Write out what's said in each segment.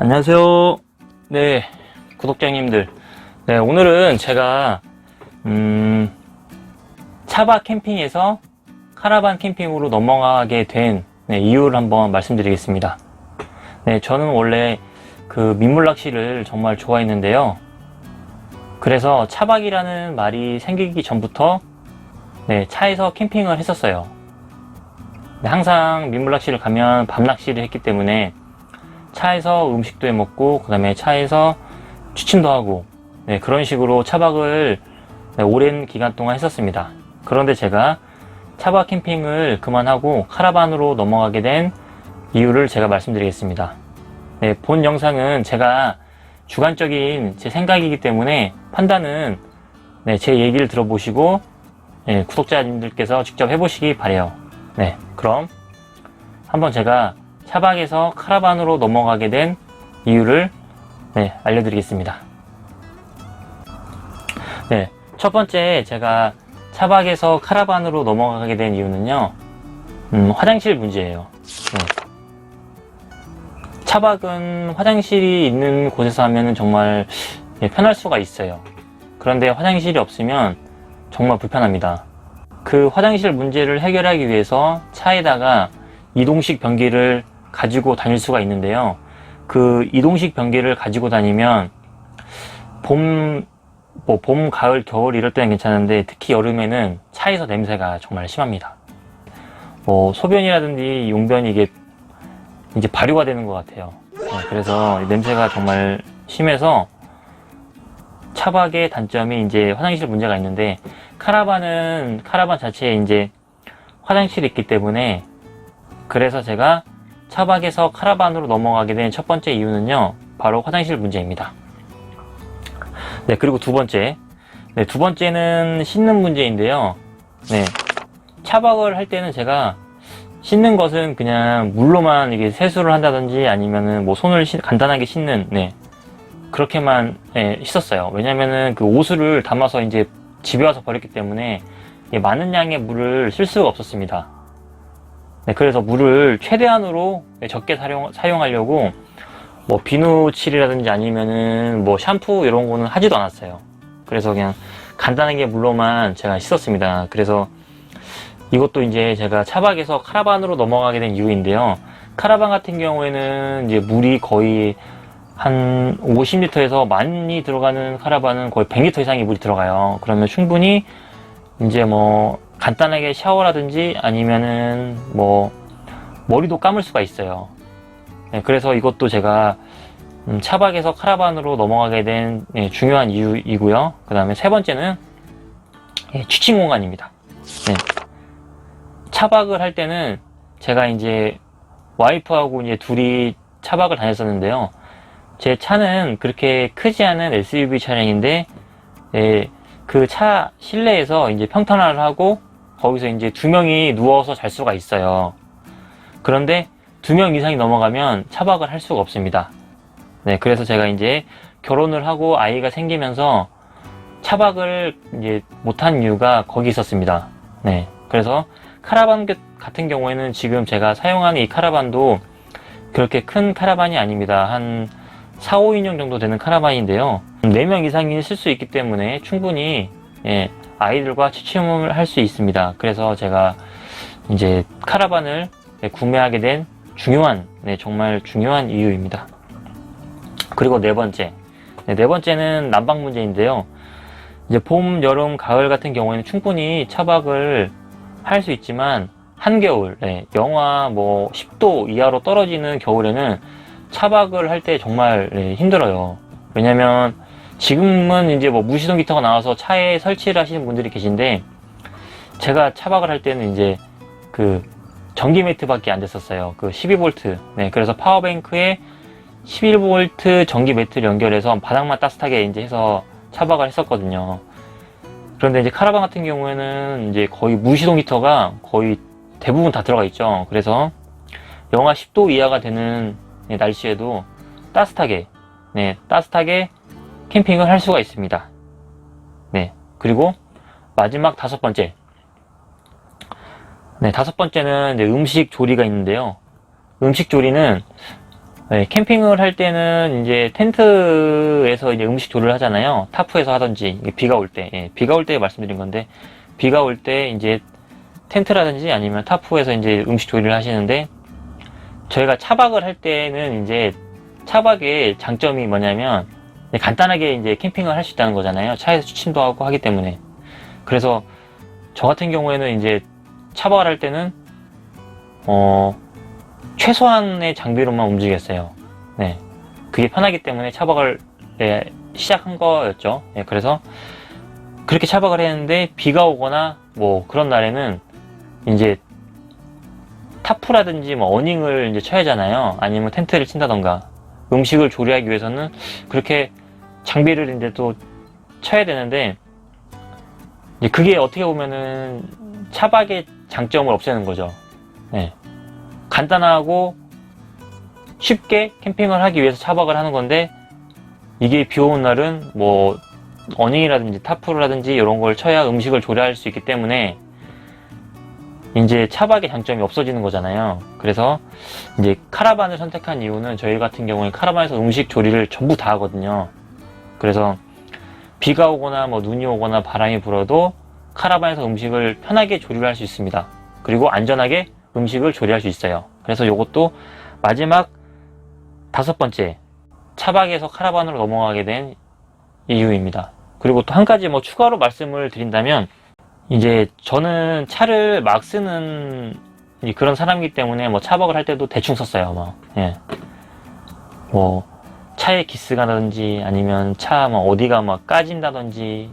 안녕하세요. 네, 구독자님들. 네, 오늘은 제가 차박 캠핑에서 카라반 캠핑으로 넘어가게 된 이유를 한번 말씀드리겠습니다. 네, 저는 원래 그 민물 낚시를 정말 좋아했는데요. 그래서 차박이라는 말이 생기기 전부터 차에서 캠핑을 했었어요. 항상 민물 낚시를 가면 밤 낚시를 했기 때문에 차에서 음식도 해 먹고 그 다음에 차에서 취침도 하고 그런 식으로 차박을 오랜 기간 동안 했었습니다. 그런데 제가 차박 캠핑을 그만하고 카라반으로 넘어가게 된 이유를 제가 말씀드리겠습니다. 본 영상은 제가 주관적인 제 생각이기 때문에 판단은 제 얘기를 들어보시고 구독자님들께서 직접 해보시기 바래요. 그럼 한번 제가 차박에서 카라반으로 넘어가게 된 이유를 알려드리겠습니다. 첫 번째 제가 차박에서 카라반으로 넘어가게 된 이유는요, 화장실 문제예요. 차박은 화장실이 있는 곳에서 하면 정말 편할 수가 있어요. 그런데 화장실이 없으면 정말 불편합니다. 그 화장실 문제를 해결하기 위해서 차에다가 이동식 변기를 가지고 다닐 수가 있는데요. 그 이동식 변기를 가지고 다니면 봄, 가을, 겨울 이럴 때는 괜찮은데 특히 여름에는 차에서 냄새가 정말 심합니다. 소변이라든지 용변이 이게 이제 발효가 되는 것 같아요. 그래서 냄새가 정말 심해서 차박의 단점이 이제 화장실 문제가 있는데, 카라반 자체에 이제 화장실이 있기 때문에, 그래서 제가 차박에서 카라반으로 넘어가게 된 첫 번째 이유는요, 바로 화장실 문제입니다. 그리고 두 번째는 씻는 문제인데요. 차박을 할 때는 제가 씻는 것은 그냥 물로만 이게 세수를 한다든지 아니면은 뭐 손을 간단하게 씻는, 그렇게만 씻었어요. 왜냐면은 그 오수를 담아서 이제 집에 와서 버렸기 때문에 많은 양의 물을 쓸 수가 없었습니다. 그래서 물을 최대한으로 적게 사용하려고 뭐 비누칠이라든지 아니면은 뭐 샴푸 이런 거는 하지도 않았어요. 그래서 그냥 간단하게 물로만 제가 씻었습니다. 그래서 이것도 이제 제가 차박에서 카라반으로 넘어가게 된 이유인데요. 카라반 같은 경우에는 이제 물이 거의 한 50리터에서 많이 들어가는 카라반은 거의 100리터 이상의 물이 들어가요. 그러면 충분히 이제 뭐 간단하게 샤워라든지 아니면은 뭐 머리도 감을 수가 있어요. 그래서 이것도 제가 차박에서 카라반으로 넘어가게 된 중요한 이유이고요. 그 다음에 세 번째는 취침 공간입니다. 차박을 할 때는 제가 이제 와이프하고 이제 둘이 차박을 다녔었는데요. 제 차는 그렇게 크지 않은 SUV 차량인데, 그 차 실내에서 이제 평탄화를 하고 거기서 이제 2명이 누워서 잘 수가 있어요. 그런데 2명 이상이 넘어가면 차박을 할 수가 없습니다. 그래서 제가 이제 결혼을 하고 아이가 생기면서 차박을 이제 못한 이유가 거기 있었습니다. 그래서 카라반 같은 경우에는 지금 제가 사용하는 이 카라반도 그렇게 큰 카라반이 아닙니다. 한 4, 5인용 정도 되는 카라반인데요. 4명 이상이 쓸 수 있기 때문에 충분히 아이들과 취침을 할 수 있습니다. 그래서 제가 이제 카라반을 구매하게 된 정말 중요한 이유입니다. 그리고 네 번째는 난방 문제인데요. 이제 봄, 여름, 가을 같은 경우에는 충분히 차박을 할 수 있지만 한겨울, 영하 뭐 10도 이하로 떨어지는 겨울에는 차박을 할 때 정말 힘들어요. 왜냐면 지금은 이제 뭐 무시동 기터가 나와서 차에 설치를 하시는 분들이 계신데, 제가 차박을 할 때는 이제 그 전기 매트밖에 안 됐었어요. 그 12V. 그래서 파워뱅크에 11V 전기 매트를 연결해서 바닥만 따뜻하게 이제 해서 차박을 했었거든요. 그런데 이제 카라반 같은 경우에는 이제 거의 무시동 히터가 거의 대부분 다 들어가 있죠. 그래서 영하 10도 이하가 되는 날씨에도 따뜻하게 캠핑을 할 수가 있습니다. 그리고 마지막 다섯 번째는 이제 음식 조리가 있는데요. 음식 조리는 네, 캠핑을 할 때는 이제 텐트에서 이제 음식 조리를 하잖아요. 타프에서 하든지, 비가 올 때, 비가 올 때 말씀드린 건데, 비가 올 때 이제 텐트라든지 아니면 타프에서 이제 음식 조리를 하시는데, 저희가 차박을 할 때는 이제 차박의 장점이 뭐냐면, 간단하게 이제 캠핑을 할 수 있다는 거잖아요. 차에서 취침도 하고 하기 때문에. 그래서 저 같은 경우에는 이제 차박을 할 때는, 최소한의 장비로만 움직였어요. 네. 그게 편하기 때문에 차박을 시작한 거였죠. 그래서 그렇게 차박을 했는데 비가 오거나 뭐 그런 날에는 이제 타프라든지 뭐 어닝을 이제 쳐야 하잖아요. 아니면 텐트를 친다던가 음식을 조리하기 위해서는 그렇게 장비를 이제 또 쳐야 되는데 이제 그게 어떻게 보면은 차박의 장점을 없애는 거죠. 네. 간단하고 쉽게 캠핑을 하기 위해서 차박을 하는 건데 이게 비 오는 날은 뭐 어닝이라든지 타프라든지 이런 걸 쳐야 음식을 조리할 수 있기 때문에 이제 차박의 장점이 없어지는 거잖아요. 그래서 이제 카라반을 선택한 이유는 저희 같은 경우에 카라반에서 음식 조리를 전부 다 하거든요. 그래서 비가 오거나 뭐 눈이 오거나 바람이 불어도 카라반에서 음식을 편하게 조리를 할 수 있습니다. 그리고 안전하게 음식을 조리할 수 있어요. 그래서 이것도 마지막 5번째 차박에서 카라반으로 넘어가게 된 이유입니다. 그리고 또 한 가지 뭐 추가로 말씀을 드린다면 이제 저는 차를 막 쓰는 그런 사람이기 때문에 뭐 차박을 할 때도 대충 썼어요. 뭐 차에 기스가 나든지 아니면 차 뭐 어디가 막 까진다든지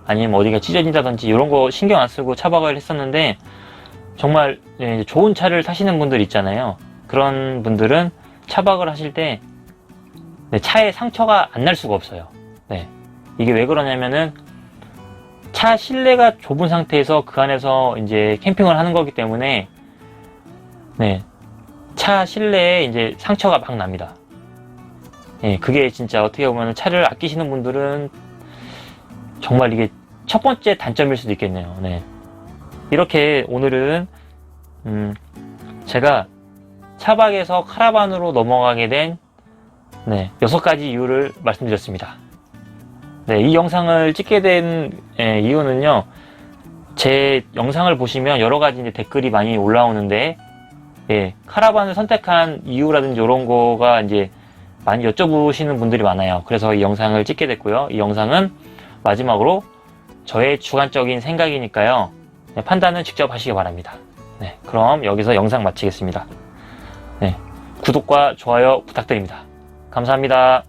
아니면 어디가 찢어진다든지 이런 거 신경 안 쓰고 차박을 했었는데 정말 좋은 차를 타시는 분들 있잖아요. 그런 분들은 차박을 하실 때 차에 상처가 안 날 수가 없어요. 이게 왜 그러냐면은 차 실내가 좁은 상태에서 그 안에서 이제 캠핑을 하는 거기 때문에 차 실내에 이제 상처가 막 납니다. 그게 진짜 어떻게 보면 차를 아끼시는 분들은 정말 이게 첫 번째 단점일 수도 있겠네요. 이렇게 오늘은 제가 차박에서 카라반으로 넘어가게 된 6가지 이유를 말씀드렸습니다. 이 영상을 찍게 된 이유는요, 제 영상을 보시면 여러가지 이제 댓글이 많이 올라오는데 카라반을 선택한 이유라든지 이런 거가 이제 많이 여쭤보시는 분들이 많아요. 그래서 이 영상을 찍게 됐고요. 이 영상은 마지막으로 저의 주관적인 생각이니까요. 판단은 직접 하시기 바랍니다. 그럼 여기서 영상 마치겠습니다. 구독과 좋아요 부탁드립니다. 감사합니다.